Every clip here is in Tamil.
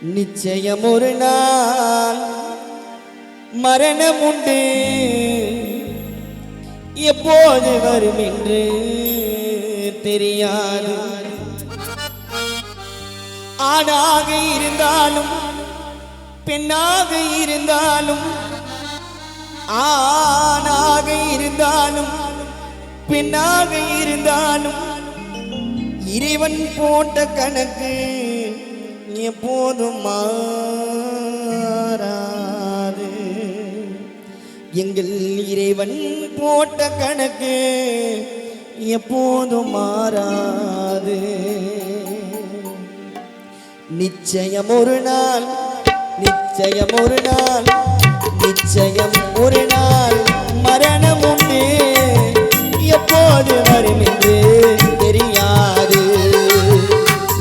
நிச்சயம் ஒரு நாள் மரணம் உண்டு, எப்போது வரும் என்று தெரியாது. ஆணாக இருந்தாலும் பெண்ணாக இருந்தாலும், ஆணாக இருந்தாலும் பெண்ணாக இருந்தாலும் இறைவன் போட்ட கணக்கு எப்போதும் மாறாது. எங்கள் இறைவன் போட்ட கணக்கு எப்போதும் மாறாது. நிச்சயம் ஒரு நாள், நிச்சயம் ஒரு நாள், நிச்சயம் ஒரு நாள் மரணம் உண்டு, எப்போது வரும் என்று தெரியாது.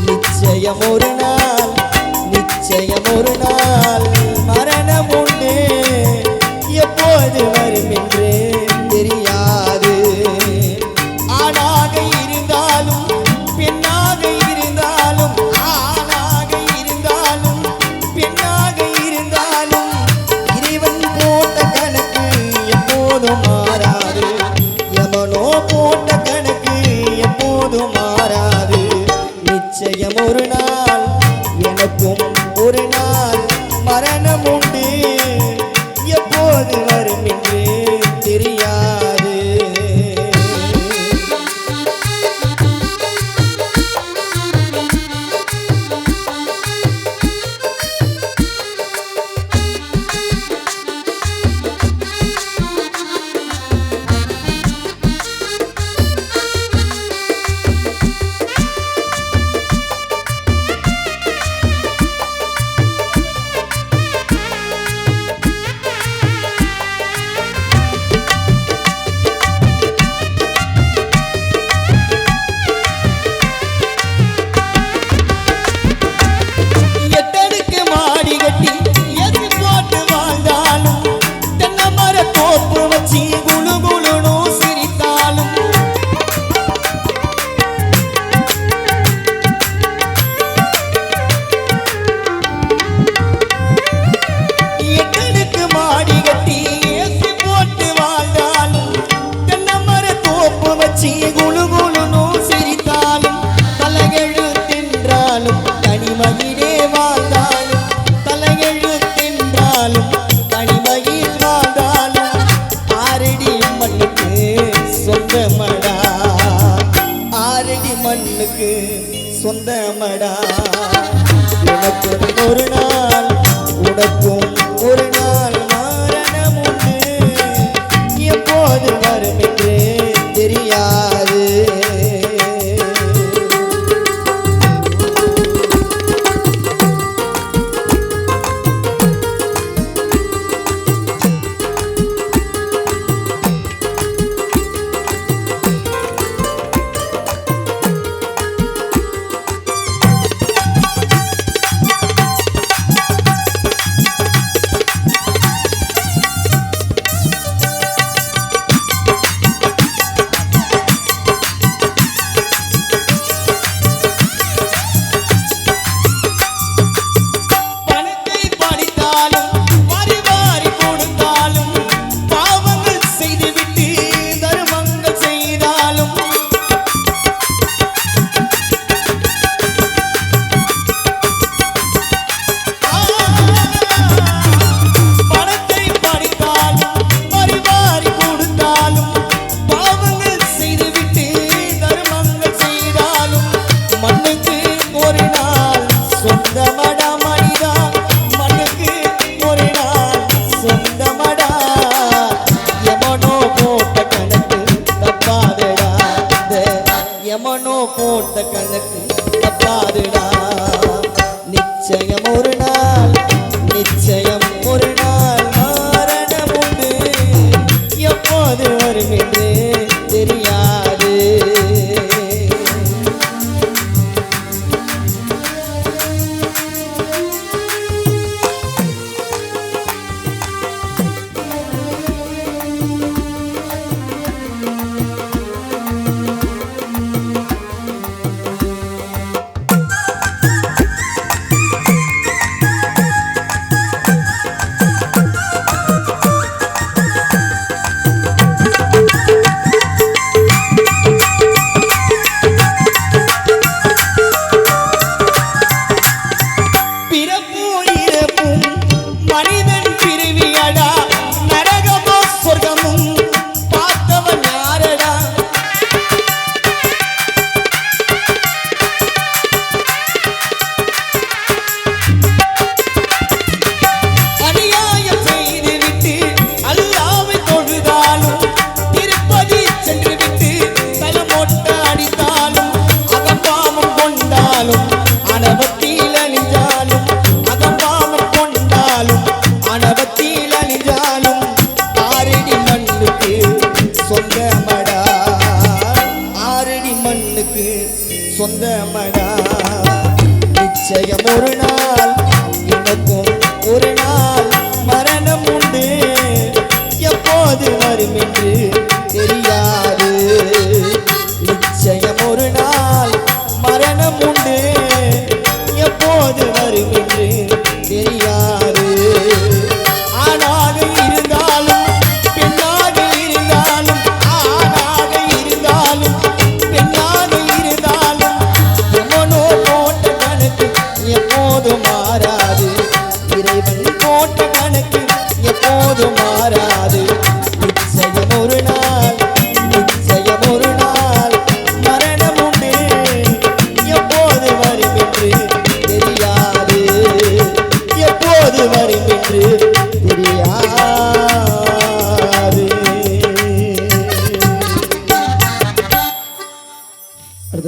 நிச்சயம் ஒரு நாள், நிச்சயம் ஒரு நாள் மரணம் உண்டு, எப்போது வரும் என்று தெரியாது. ஆணாக இருந்தாலும் பெண்ணாக இருந்தாலும், ஆணாக இருந்தாலும் பெண்ணாக இருந்தாலும் இறைவன் போட்ட கணக்கு எப்போதும் மாறாது. எவனோ போட்ட கணக்கு எப்போதும் மாறாது. நிச்சயம் ஒரு நாள் எனக்கும் ஒரு நாள் மரணம் உண்டு, எப்போது வரும் என்று தெரியாது. மண்ணுக்கு சொந்தமடா. உனக்கும் ஒரு நாள், உனக்கும் ஒரு நாள் மரணம் உண்டு, எப்போது வரும் என்று தெரியாது. எமனோ போட்ட கணக்கு தப்பாதுடா. நிச்சயம் ஒரு நாள், நிச்சயம் ஒரு நாள் மரணம் உண்டு, எப்போது வரும் என்று தெரியாது. எப்போது வரும் என்று தெரியாது. ஆணாக இருந்தாலும் பெண்ணாக இருந்தாலும், ஆணாக இருந்தாலும் பெண்ணாக இருந்தாலும் எவனோ போட்ட கணக்கு எப்போதுமா